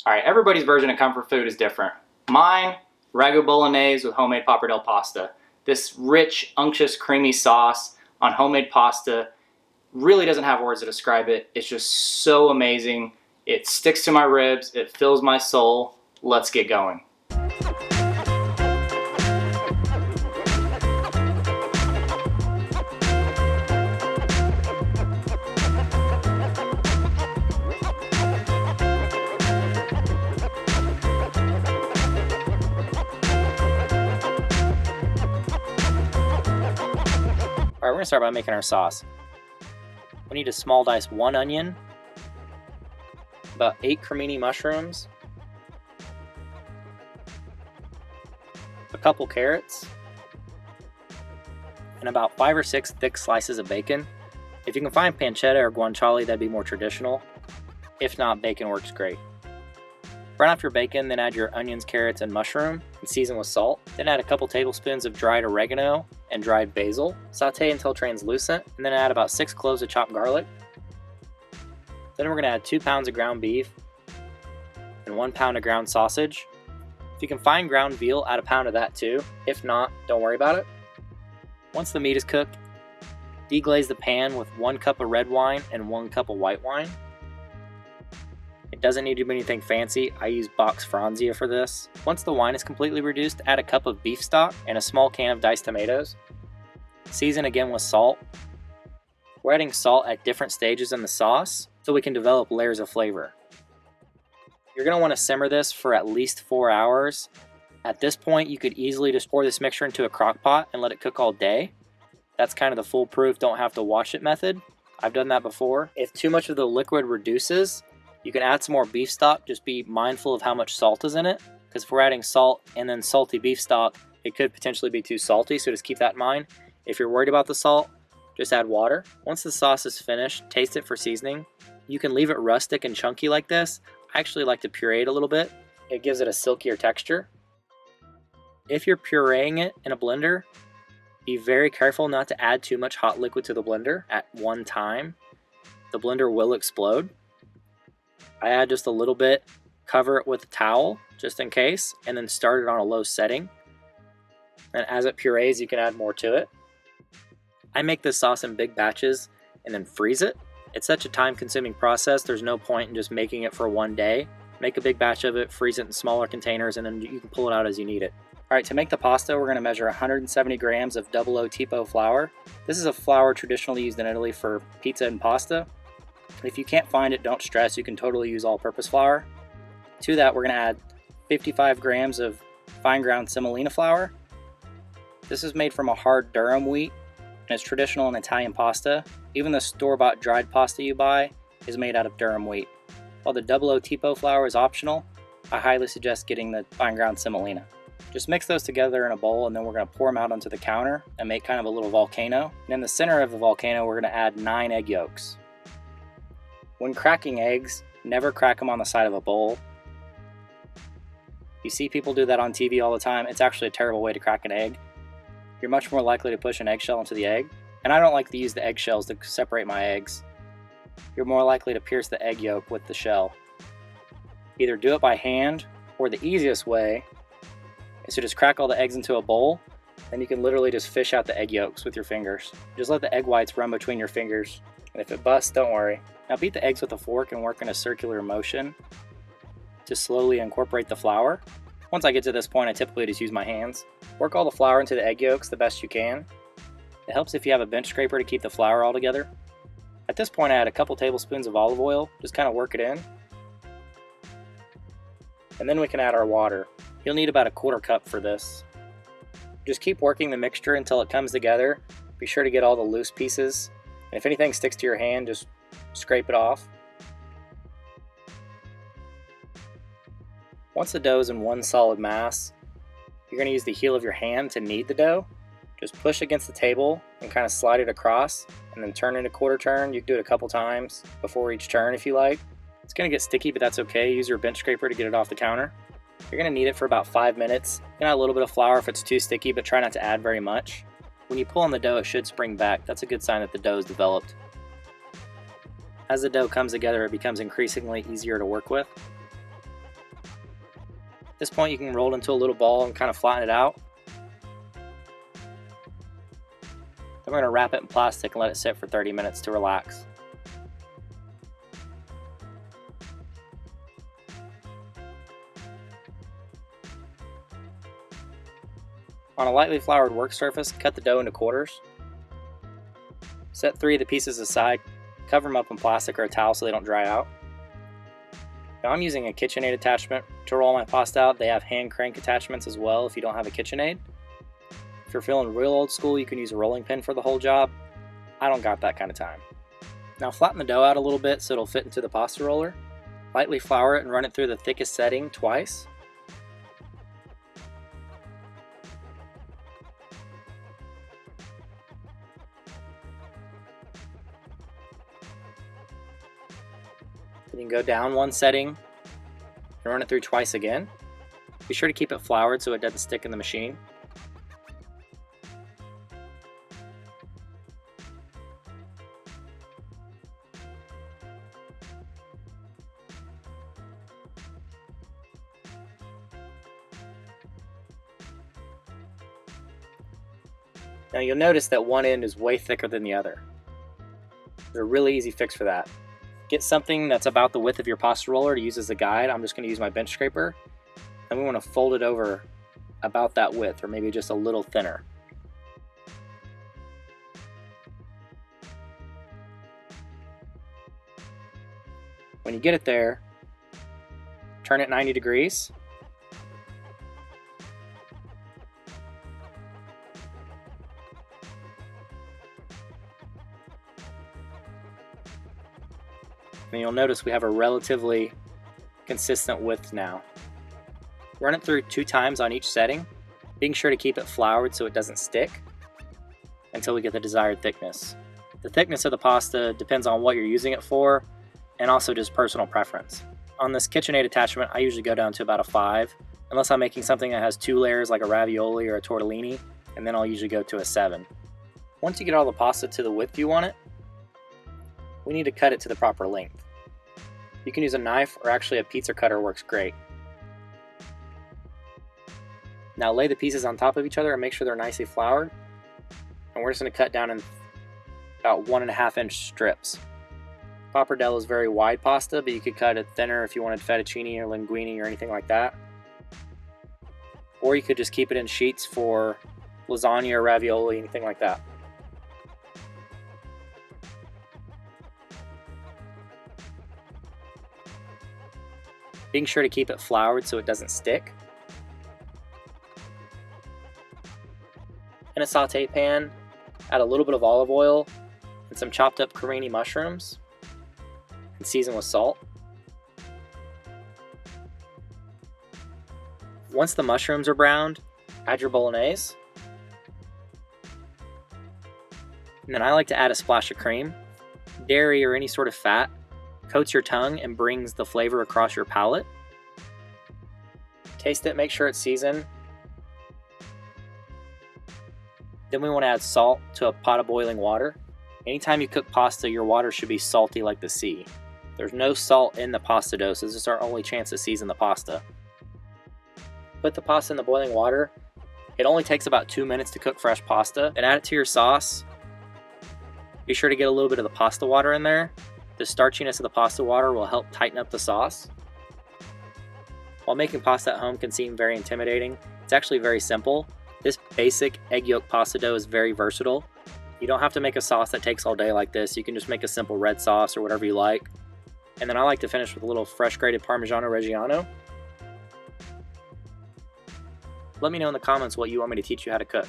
All right, everybody's version of comfort food is different. Mine, Ragu Bolognese with homemade Pappardelle pasta. This rich, unctuous, creamy sauce on homemade pasta really doesn't have words to describe it. It's just so amazing. It sticks to my ribs, it fills my soul. Let's get going. All right, we're gonna start by making our sauce. We need to small dice 1 onion, about 8 cremini mushrooms, a couple carrots, and about 5 or 6 thick slices of bacon. If you can find pancetta or guanciale, that'd be more traditional. If not, bacon works great. Brown off your bacon, then add your onions, carrots, and mushroom, and season with salt. Then add a couple tablespoons of dried oregano and dried basil. Saute until translucent, and then add about 6 cloves of chopped garlic. Then we're gonna add 2 pounds of ground beef and 1 pound of ground sausage. If you can find ground veal, add a pound of that too. If not, don't worry about it. Once the meat is cooked, deglaze the pan with 1 cup of red wine and 1 cup of white wine. It doesn't need to be anything fancy. I use box Franzia for this. Once the wine is completely reduced, add a cup of beef stock and a small can of diced tomatoes. Season again with salt. We're adding salt at different stages in the sauce so we can develop layers of flavor. You're going to want to simmer this for at least 4 hours. At this point, you could easily just pour this mixture into a crock pot and let it cook all day. That's kind of the foolproof, don't have to wash it method. I've done that before. If too much of the liquid reduces, you can add some more beef stock. Just be mindful of how much salt is in it, because if we're adding salt and then salty beef stock, it could potentially be too salty, so just keep that in mind. If you're worried about the salt, just add water. Once the sauce is finished, taste it for seasoning. You can leave it rustic and chunky like this. I actually like to puree it a little bit. It gives it a silkier texture. If you're pureeing it in a blender, be very careful not to add too much hot liquid to the blender at one time. The blender will explode. I add just a little bit, cover it with a towel just in case, and then start it on a low setting. And as it purees, you can add more to it. I make this sauce in big batches and then freeze it. It's such a time-consuming process, there's no point in just making it for one day. Make a big batch of it, freeze it in smaller containers, and then you can pull it out as you need it. All right, to make the pasta, we're gonna measure 170 grams of 00 Tipo flour. This is a flour traditionally used in Italy for pizza and pasta. If you can't find it, don't stress, you can totally use all-purpose flour. To that, we're gonna add 55 grams of fine ground semolina flour. This is made from a hard durum wheat, and it's traditional in Italian pasta. Even the store-bought dried pasta you buy is made out of durum wheat. While the 00 Tipo flour is optional, I highly suggest getting the fine ground semolina. Just mix those together in a bowl, and then we're gonna pour them out onto the counter and make kind of a little volcano. And in the center of the volcano, we're gonna add 9 egg yolks. When cracking eggs, never crack them on the side of a bowl. You see people do that on TV all the time. It's actually a terrible way to crack an egg. You're much more likely to push an eggshell into the egg. And I don't like to use the eggshells to separate my eggs. You're more likely to pierce the egg yolk with the shell. Either do it by hand, or the easiest way is to just crack all the eggs into a bowl, then you can literally just fish out the egg yolks with your fingers. Just let the egg whites run between your fingers, and if it busts, don't worry. Now beat the eggs with a fork and work in a circular motion to slowly incorporate the flour. Once I get to this point, I typically just use my hands. Work all the flour into the egg yolks the best you can. It helps if you have a bench scraper to keep the flour all together. At this point, I add a couple tablespoons of olive oil, just kind of work it in. And then we can add our water. You'll need about a 1/4 cup for this. Just keep working the mixture until it comes together. Be sure to get all the loose pieces. And if anything sticks to your hand, just scrape it off. Once the dough is in one solid mass, you're going to use the heel of your hand to knead the dough. Just push against the table and kind of slide it across, and then turn it a 1/4 turn. You can do it a couple times before each turn if you like. It's going to get sticky, but that's okay. Use your bench scraper to get it off the counter. You're going to knead it for about 5 minutes. You can add a little bit of flour if it's too sticky, but try not to add very much. When you pull on the dough, it should spring back. That's a good sign that the dough is developed. As the dough comes together, it becomes increasingly easier to work with. this point you can roll it into a little ball and kind of flatten it out. Then we're going to wrap it in plastic and let it sit for 30 minutes to relax. On a lightly floured work surface, cut the dough into quarters. Set 3 of the pieces aside, cover them up in plastic or a towel so they don't dry out. Now I'm using a KitchenAid attachment to roll my pasta out. They have hand crank attachments as well if you don't have a KitchenAid. If you're feeling real old school, you can use a rolling pin for the whole job. I don't got that kind of time. Now flatten the dough out a little bit so it'll fit into the pasta roller. Lightly flour it and run it through the thickest setting twice. Then you can go down one setting and run it through twice again. Be sure to keep it floured so it doesn't stick in the machine. Now you'll notice that one end is way thicker than the other. There's a really easy fix for that. Get something that's about the width of your pasta roller to use as a guide. I'm just going to use my bench scraper. And we want to fold it over about that width, or maybe just a little thinner. When you get it there, turn it 90 degrees. And you'll notice we have a relatively consistent width now. Run it through 2 times on each setting, being sure to keep it floured so it doesn't stick until we get the desired thickness. The thickness of the pasta depends on what you're using it for and also just personal preference. On this KitchenAid attachment, I usually go down to about a 5, unless I'm making something that has 2 layers like a ravioli or a tortellini, and then I'll usually go to a 7. Once you get all the pasta to the width you want it, we need to cut it to the proper length. You can use a knife, or actually a pizza cutter works great. Now lay the pieces on top of each other and make sure they're nicely floured. And we're just going to cut down in about 1.5 inch strips. Pappardelle is very wide pasta, but you could cut it thinner if you wanted fettuccine or linguine or anything like that. Or you could just keep it in sheets for lasagna or ravioli, anything like that. Being sure to keep it floured so it doesn't stick. In a saute pan, add a little bit of olive oil and some chopped up carini mushrooms and season with salt. Once the mushrooms are browned, add your bolognese. And then I like to add a splash of cream. Dairy or any sort of fat coats your tongue and brings the flavor across your palate. Taste it, make sure it's seasoned. Then we want to add salt to a pot of boiling water. Anytime you cook pasta, your water should be salty like the sea. There's no salt in the pasta dough, so this is our only chance to season the pasta. Put the pasta in the boiling water. It only takes about 2 minutes to cook fresh pasta. Then add it to your sauce. Be sure to get a little bit of the pasta water in there. The starchiness of the pasta water will help tighten up the sauce. While making pasta at home can seem very intimidating, it's actually very simple. This basic egg yolk pasta dough is very versatile. You don't have to make a sauce that takes all day like this. You can just make a simple red sauce or whatever you like. And then I like to finish with a little fresh grated Parmesan Reggiano. Let me know in the comments what you want me to teach you how to cook.